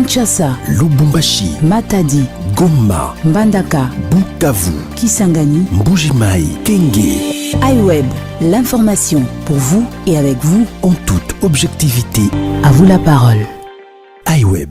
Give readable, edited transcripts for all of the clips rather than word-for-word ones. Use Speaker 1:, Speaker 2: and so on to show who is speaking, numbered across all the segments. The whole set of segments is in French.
Speaker 1: Kinshasa,
Speaker 2: Lubumbashi,
Speaker 1: Matadi,
Speaker 2: Goma,
Speaker 1: Mbandaka,
Speaker 2: Bukavu,
Speaker 1: Kisangani,
Speaker 2: Mbujimai, Kenge.
Speaker 1: iWeb, l'information pour vous et avec vous
Speaker 2: En toute objectivité,
Speaker 1: À vous la parole.
Speaker 2: iWeb.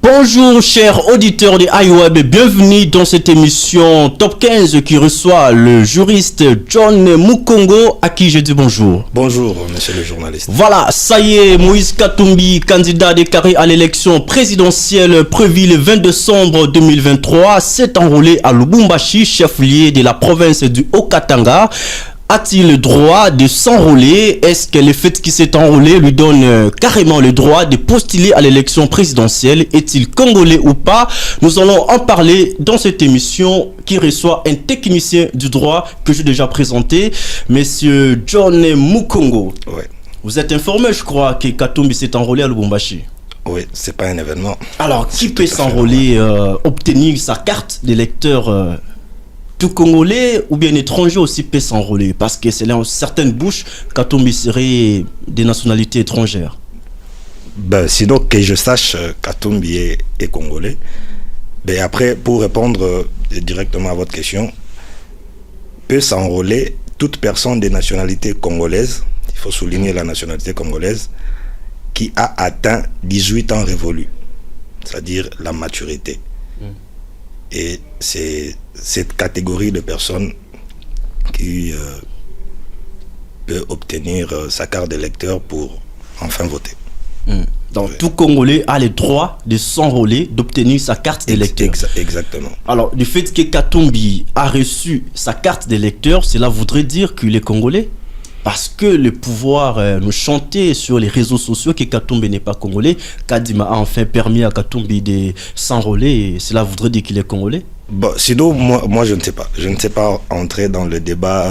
Speaker 3: Bonjour chers auditeurs de iWeb et bienvenue dans cette émission Top 15 qui reçoit le juriste John Mukongo à qui je dis bonjour.
Speaker 4: Bonjour monsieur le journaliste.
Speaker 3: Voilà, ça y est, Moïse Katumbi, candidat déclaré à l'élection présidentielle prévue le 20 décembre 2023, s'est enrôlé à Lubumbashi, chef-lieu de la province du Haut-Katanga. A-t-il le droit de s'enrôler? Est-ce que le fait qu'il s'est enrôlé lui donne carrément le droit de postuler à l'élection présidentielle? Est-il congolais ou pas? Nous allons en parler dans cette émission qui reçoit un technicien du droit que j'ai déjà présenté, monsieur John Mukongo.
Speaker 4: Oui.
Speaker 3: Vous êtes informé, je crois, que Katumbi s'est enrôlé à Lubumbashi.
Speaker 4: Oui, c'est pas un événement.
Speaker 3: Alors, qui peut s'enrôler, obtenir sa carte d'électeur tout Congolais ou bien étranger aussi peut s'enrôler? Parce que c'est dans certaines bouches Katumbi serait des nationalités étrangères.
Speaker 4: Ben, sinon que je sache, Katumbi est congolais. Ben, après, pour répondre directement à votre question, peut s'enrôler toute personne de nationalité congolaise, il faut souligner la nationalité congolaise, qui a atteint 18 ans révolus, c'est-à-dire la maturité. Et c'est cette catégorie de personnes qui peut obtenir sa carte d'électeur pour enfin voter.
Speaker 3: Donc tout Congolais a le droit de s'enrôler, d'obtenir sa carte d'électeur.
Speaker 4: Exactement.
Speaker 3: Alors du fait que Katumbi a reçu sa carte d'électeur, cela voudrait dire qu'il est Congolais? Parce que le pouvoir nous chantait sur les réseaux sociaux que Katumbi n'est pas congolais. Kadima a enfin permis à Katumbi de s'enrôler et cela voudrait dire qu'il est congolais?
Speaker 4: Bon, sinon, moi je ne sais pas. Je ne sais pas entrer dans le débat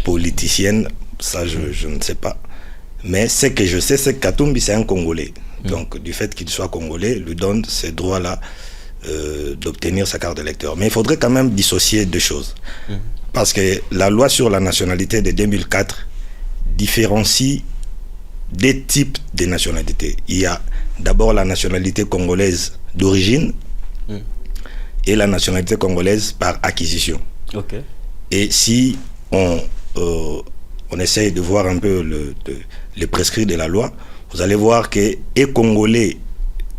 Speaker 4: politicien. Ça, je ne sais pas. Mais ce que je sais, c'est que Katumbi, c'est un Congolais. Donc, du fait qu'il soit Congolais, lui donne ces droits-là d'obtenir sa carte d'électeur. Mais il faudrait quand même dissocier deux choses. Parce que la loi sur la nationalité de 2004 différencie des types de nationalités. Il y a d'abord la nationalité congolaise d'origine et la nationalité congolaise par acquisition.
Speaker 3: Okay.
Speaker 4: Et si on essaye de voir un peu le prescrit de la loi, vous allez voir que est congolais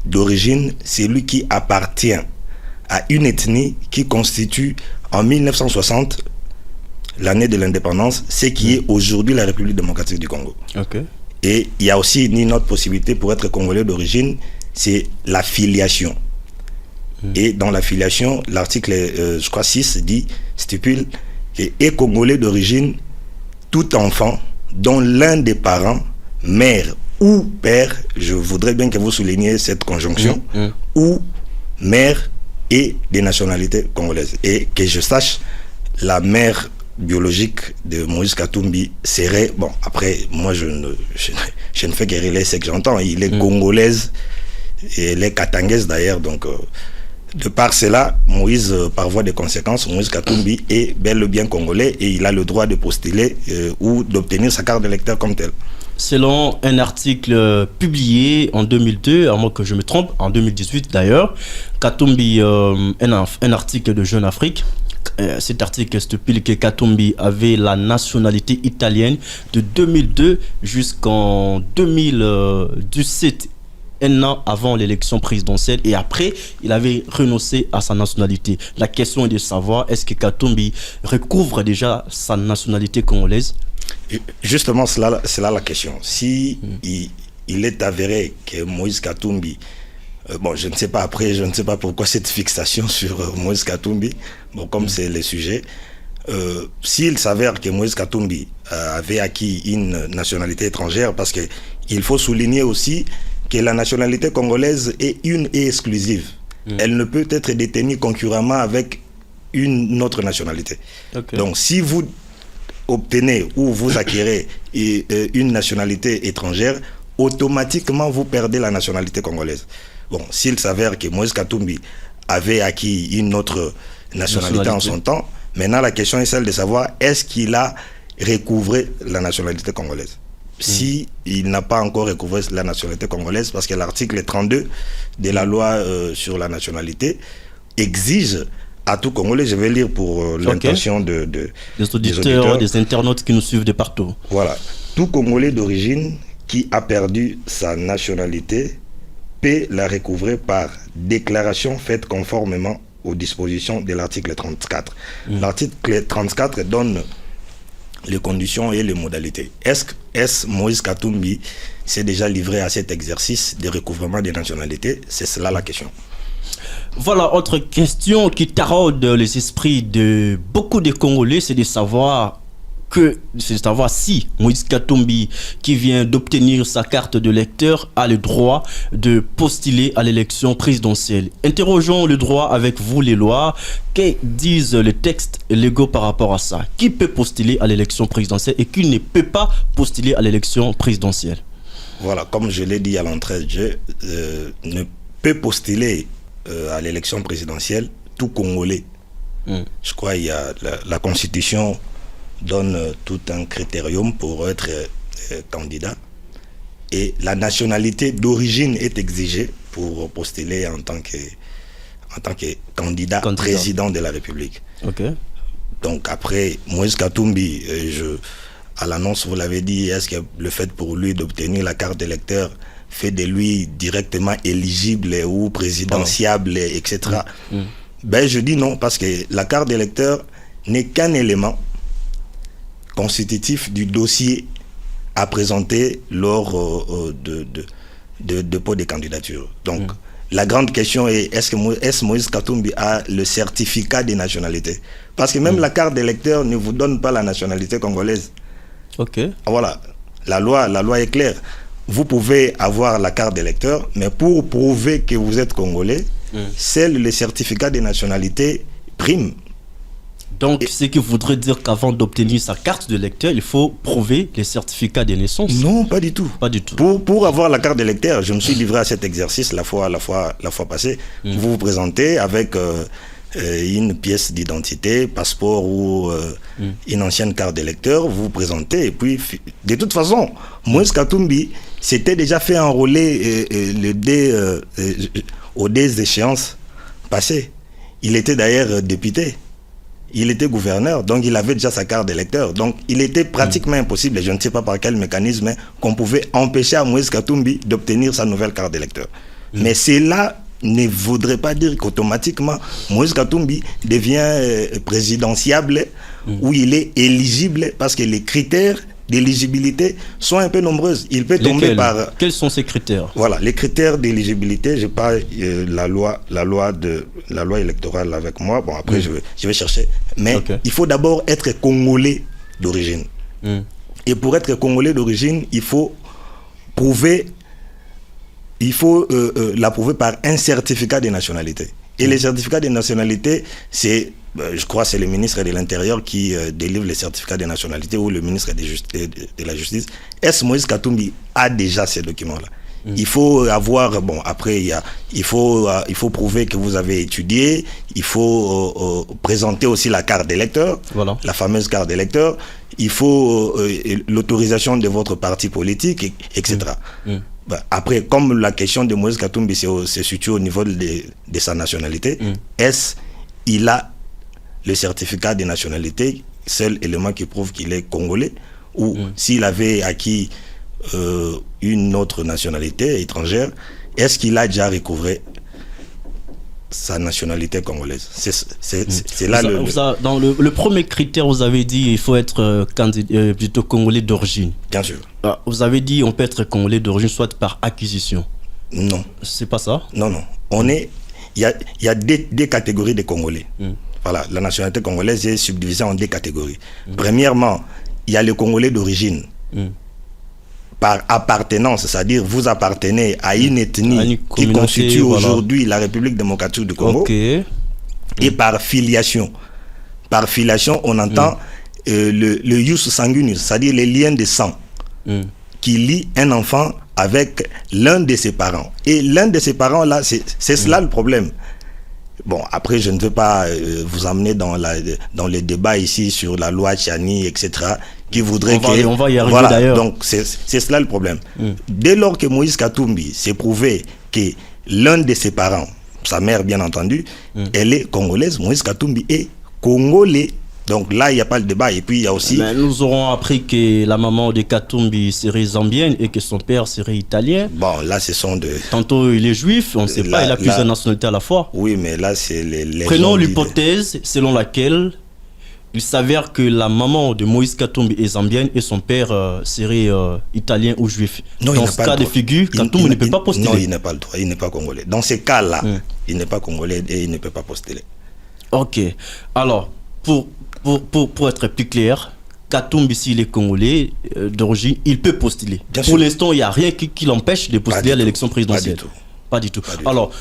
Speaker 4: d'origine, c'est lui qui appartient à une ethnie qui constitue en 1960 l'année de l'indépendance, ce qui est aujourd'hui la République démocratique du Congo.
Speaker 3: Okay.
Speaker 4: Et il y a aussi une autre possibilité pour être congolais d'origine, c'est la filiation. Et dans la filiation, l'article, je crois 6 stipule que est congolais d'origine tout enfant dont l'un des parents, mère ou père, je voudrais bien que vous souligniez cette conjonction, ou mère et des nationalités congolaises. Et que je sache, la mère biologique de Moïse Katumbi serait, bon, après, moi je ne fais que relayer ce que j'entends, il est congolaise et elle est katangaise d'ailleurs, donc de par cela, Moïse, par voie de conséquence, Moïse Katumbi est bel et bien congolais et il a le droit de postuler ou d'obtenir sa carte d'électeur comme telle.
Speaker 3: Selon un article publié en 2002, à moins que je me trompe, en 2018 d'ailleurs, Katumbi, un article de Jeune Afrique, cet article stipule que Katumbi avait la nationalité italienne de 2002 jusqu'en 2017, un an avant l'élection présidentielle, et après, il avait renoncé à sa nationalité. La question est de savoir, est-ce que Katumbi recouvre déjà sa nationalité congolaise?
Speaker 4: Justement, c'est là la question. Si il est avéré que Moïse Katumbi, bon, je ne sais pas après, je ne sais pas pourquoi cette fixation sur Moïse Katumbi, bon, comme c'est le sujet, s'il s'avère que Moïse Katumbi avait acquis une nationalité étrangère, parce que il faut souligner aussi que la nationalité congolaise est une et exclusive. Elle ne peut être détenue concurremment avec une autre nationalité. Okay. Donc, si vous obtenez ou vous acquérez une nationalité étrangère, automatiquement vous perdez la nationalité congolaise. Bon, s'il s'avère que Moïse Katumbi avait acquis une autre nationalité en son temps, maintenant la question est celle de savoir est-ce qu'il a recouvré la nationalité congolaise. si il n'a pas encore recouvré la nationalité congolaise, parce que l'article 32 de la loi sur la nationalité exige à tout Congolais, je vais lire pour l'intention des
Speaker 3: auditeurs, des internautes qui nous suivent de partout.
Speaker 4: Voilà. Tout Congolais d'origine qui a perdu sa nationalité peut la recouvrer par déclaration faite conformément aux dispositions de l'article 34. L'article 34 donne les conditions et les modalités. Est-ce Moïse Katumbi s'est déjà livré à cet exercice de recouvrement des nationalités? C'est cela la question.
Speaker 3: Voilà, autre question qui taraude les esprits de beaucoup de Congolais, c'est de savoir si Moïse Katumbi, qui vient d'obtenir sa carte de lecteur, a le droit de postuler à l'élection présidentielle. Interrogeons le droit avec vous, les lois. Que disent les textes légaux par rapport à ça? Qui peut postuler à l'élection présidentielle et qui ne peut pas postuler à l'élection présidentielle?
Speaker 4: Voilà, comme je l'ai dit à l'entrée de jeu, ne peut postuler à l'élection présidentielle tout Congolais. Je crois qu'il y a la Constitution donne tout un critérium pour être candidat, et la nationalité d'origine est exigée pour postuler en tant que candidat président de la République. Donc après Moïse Katumbi, à l'annonce vous l'avez dit, est-ce que le fait pour lui d'obtenir la carte d'électeur fait de lui directement éligible ou présidentiable, etc. Ben je dis non, parce que la carte d'électeur n'est qu'un élément constitutif du dossier à présenter lors de dépôt des candidatures. Donc, la grande question est, est-ce Moïse Katumbi a le certificat des nationalités? Parce que même la carte d'électeur ne vous donne pas la nationalité congolaise. Voilà, la loi est claire. Vous pouvez avoir la carte d'électeur, mais pour prouver que vous êtes congolais, seul le certificat des nationalités prime.
Speaker 3: Donc, ce qui voudrait dire qu'avant d'obtenir sa carte de lecteur, il faut prouver les certificats de naissance?
Speaker 4: Non, pas du tout.
Speaker 3: Pas du tout.
Speaker 4: Pour avoir la carte de lecteur, je me suis livré à cet exercice la fois passée. Vous vous présentez avec une pièce d'identité, passeport ou une ancienne carte de lecteur, vous vous présentez, et puis, de toute façon, Moïse Katumbi s'était déjà fait enrôler aux des échéances passées. Il était d'ailleurs député. Il était gouverneur, donc il avait déjà sa carte d'électeur. Donc il était pratiquement impossible, et je ne sais pas par quel mécanisme, qu'on pouvait empêcher à Moïse Katumbi d'obtenir sa nouvelle carte d'électeur. Mais cela ne voudrait pas dire qu'automatiquement Moïse Katumbi devient présidentiable ou il est éligible, parce que les critères d'éligibilité sont un peu nombreuses. Il peut tomber par...
Speaker 3: Quels sont ces critères? Voilà,
Speaker 4: les critères d'éligibilité, je parle la loi électorale avec moi. Bon, après, je vais chercher. Mais il faut d'abord être congolais d'origine. Et pour être congolais d'origine, il faut la prouver par un certificat de nationalité. Et les certificats de nationalité, c'est... je crois que c'est le ministre de l'Intérieur qui délivre les certificats de nationalité, ou le ministre de la Justice. Est-ce Moïse Katumbi a déjà ces documents-là? Il faut avoir, bon, après, il faut prouver que vous avez étudié, il faut présenter aussi la carte d'électeur, la fameuse carte d'électeur, il faut l'autorisation de votre parti politique, etc. Après, comme la question de Moïse Katumbi se situe au niveau de sa nationalité, est-ce qu'il a le certificat de nationalité, seul élément qui prouve qu'il est congolais, ou s'il avait acquis une autre nationalité étrangère, est-ce qu'il a déjà recouvré sa nationalité congolaise? C'est là
Speaker 3: dans le premier critère, vous avez dit il faut être plutôt congolais d'origine.
Speaker 4: Bien sûr.
Speaker 3: Vous avez dit on peut être congolais d'origine soit par acquisition.
Speaker 4: Non.
Speaker 3: C'est pas ça?
Speaker 4: Non. Il y a des catégories de Congolais. Voilà, la nationalité congolaise est subdivisée en deux catégories. Premièrement, il y a les Congolais d'origine. Par appartenance, c'est-à-dire vous appartenez à une ethnie qui constitue aujourd'hui la République démocratique du Congo. Et par filiation. Par filiation, on entend le ius sanguinis, c'est-à-dire les liens de sang qui lient un enfant avec l'un de ses parents. Et l'un de ses parents, là, c'est cela le problème. Bon, après, je ne veux pas vous amener dans les débats ici sur la loi Tchani, etc., qui voudraient
Speaker 3: on va y arriver
Speaker 4: voilà,
Speaker 3: d'ailleurs.
Speaker 4: donc c'est cela le problème. Dès lors que Moïse Katumbi s'est prouvé que l'un de ses parents, sa mère bien entendu, elle est congolaise, Moïse Katumbi est congolais. Donc là, il n'y a pas le débat. Et puis, il y a aussi...
Speaker 3: Mais nous aurons appris que la maman de Katumbi serait zambienne et que son père serait italien.
Speaker 4: Bon, là, ce sont de...
Speaker 3: Tantôt, il est juif, on ne sait pas, il a plusieurs nationalités à la fois.
Speaker 4: Oui, mais là, c'est les
Speaker 3: Prenons l'hypothèse selon laquelle il s'avère que la maman de Moïse Katumbi est zambienne et son père serait italien ou juif.
Speaker 4: Non,
Speaker 3: dans ce cas de figure, Katumbi ne peut pas postuler.
Speaker 4: Non, il n'a pas le droit, il n'est pas congolais. Dans ces cas-là, il n'est pas congolais et il ne peut pas postuler.
Speaker 3: Ok. Alors, pour être plus clair, Katumbi, s'il est congolais d'origine, il peut postuler. Pour l'instant, il n'y a rien qui l'empêche de postuler à l'élection présidentielle. Pas du tout. Alors,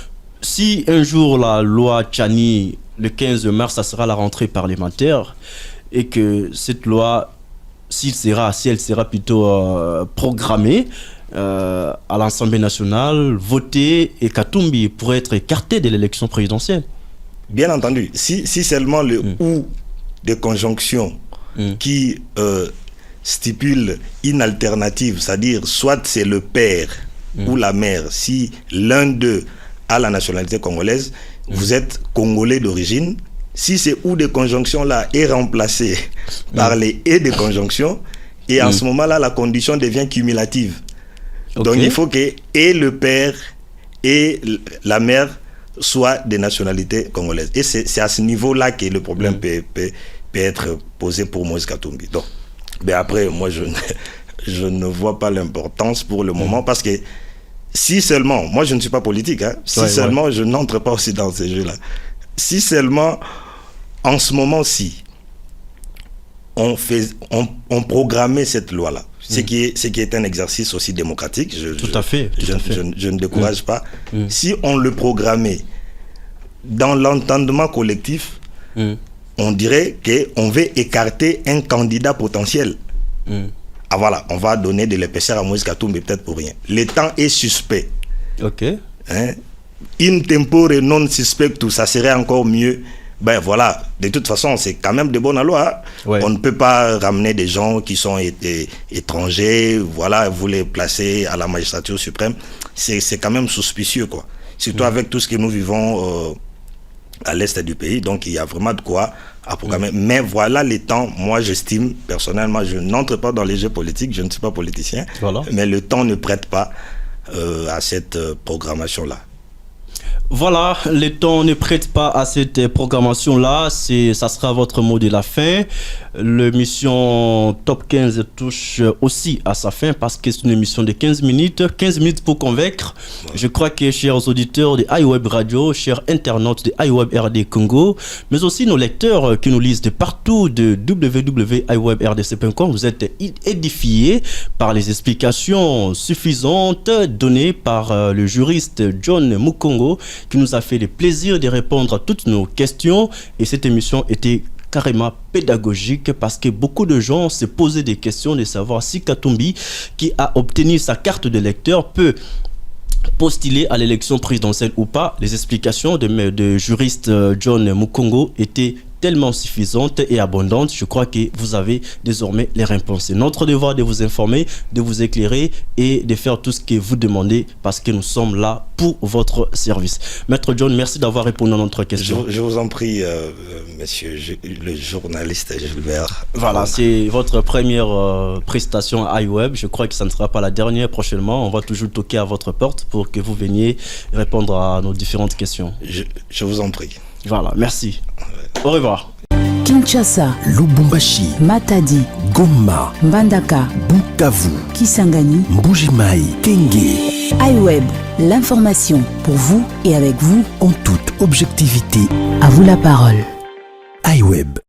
Speaker 3: si un jour la loi Tchani, le 15 mars, ça sera la rentrée parlementaire, et que cette loi, si elle sera plutôt programmée à l'Assemblée nationale, votée, et Katumbi pourrait être écarté de l'élection présidentielle.
Speaker 4: Bien entendu, si seulement le ou de conjonction qui stipule une alternative, c'est-à-dire soit c'est le père ou la mère, si l'un d'eux a la nationalité congolaise, vous êtes congolais d'origine. Si c'est ou de conjonction là est remplacé par les et de conjonction, et en ce moment-là, la condition devient cumulative. Donc il faut que et le père et la mère soit des nationalités congolaises. Et c'est à ce niveau-là que le problème peut être posé pour Moïse Katumbi. Donc, mais après, moi, je ne vois pas l'importance pour le moment, parce que si seulement, moi je ne suis pas politique, hein, si seulement je n'entre pas aussi dans ces jeux-là, si seulement en ce moment-ci, on programmait cette loi-là, ce qui est un exercice aussi démocratique,
Speaker 3: tout à fait.
Speaker 4: Je ne décourage pas. Si on le programmait dans l'entendement collectif, on dirait qu'on veut écarter un candidat potentiel. Ah voilà, on va donner de l'épaisseur à Moïse Katumbi peut-être pour rien. Le temps est suspect.
Speaker 3: Ok.
Speaker 4: Hein? In tempore non suspectus, ça serait encore mieux. Ben voilà, de toute façon, c'est quand même de bonne loi. Hein? On ne peut pas ramener des gens qui sont étrangers, voilà, vous les placer à la magistrature suprême. C'est quand même suspicieux, quoi. Surtout avec tout ce que nous vivons à l'est du pays. Donc, il y a vraiment de quoi à programmer. Mais voilà les temps, moi j'estime, personnellement, je n'entre pas dans les jeux politiques, je ne suis pas politicien, mais le temps ne prête pas à cette programmation-là.
Speaker 3: Voilà, le temps ne prête pas à cette programmation-là. Ça sera votre mot de la fin. L'émission Top 15 touche aussi à sa fin parce que c'est une émission de 15 minutes. 15 minutes pour convaincre. Je crois que chers auditeurs de iWeb Radio, chers internautes de iWeb RD Congo, mais aussi nos lecteurs qui nous lisent de partout de www.iwebrdc.com, vous êtes édifiés par les explications suffisantes données par le juriste John Mukongo, qui nous a fait le plaisir de répondre à toutes nos questions. Et cette émission était carrément pédagogique parce que beaucoup de gens se posaient des questions de savoir si Katumbi, qui a obtenu sa carte de lecteur, peut postuler à l'élection présidentielle ou pas. Les explications de juriste John Mukongo étaient tellement suffisante et abondante. Je crois que vous avez désormais les réponses. C'est notre devoir de vous informer, de vous éclairer et de faire tout ce que vous demandez parce que nous sommes là pour votre service. Maître John, merci d'avoir répondu à notre question.
Speaker 4: Je vous en prie, monsieur le journaliste Gilbert.
Speaker 3: Voilà, c'est votre première prestation à iWeb. Je crois que ça ne sera pas la dernière prochainement. On va toujours toquer à votre porte pour que vous veniez répondre à nos différentes questions.
Speaker 4: Je vous en prie.
Speaker 3: Voilà, merci. Au revoir.
Speaker 1: Kinshasa,
Speaker 2: Lubumbashi,
Speaker 1: Matadi,
Speaker 2: Goma,
Speaker 1: Mbandaka,
Speaker 2: Bukavu,
Speaker 1: Kisangani,
Speaker 2: Mbuji-Mayi, Kenge.
Speaker 1: iWeb, l'information pour vous et avec vous
Speaker 2: En toute objectivité,
Speaker 1: à vous la parole.
Speaker 2: iWeb.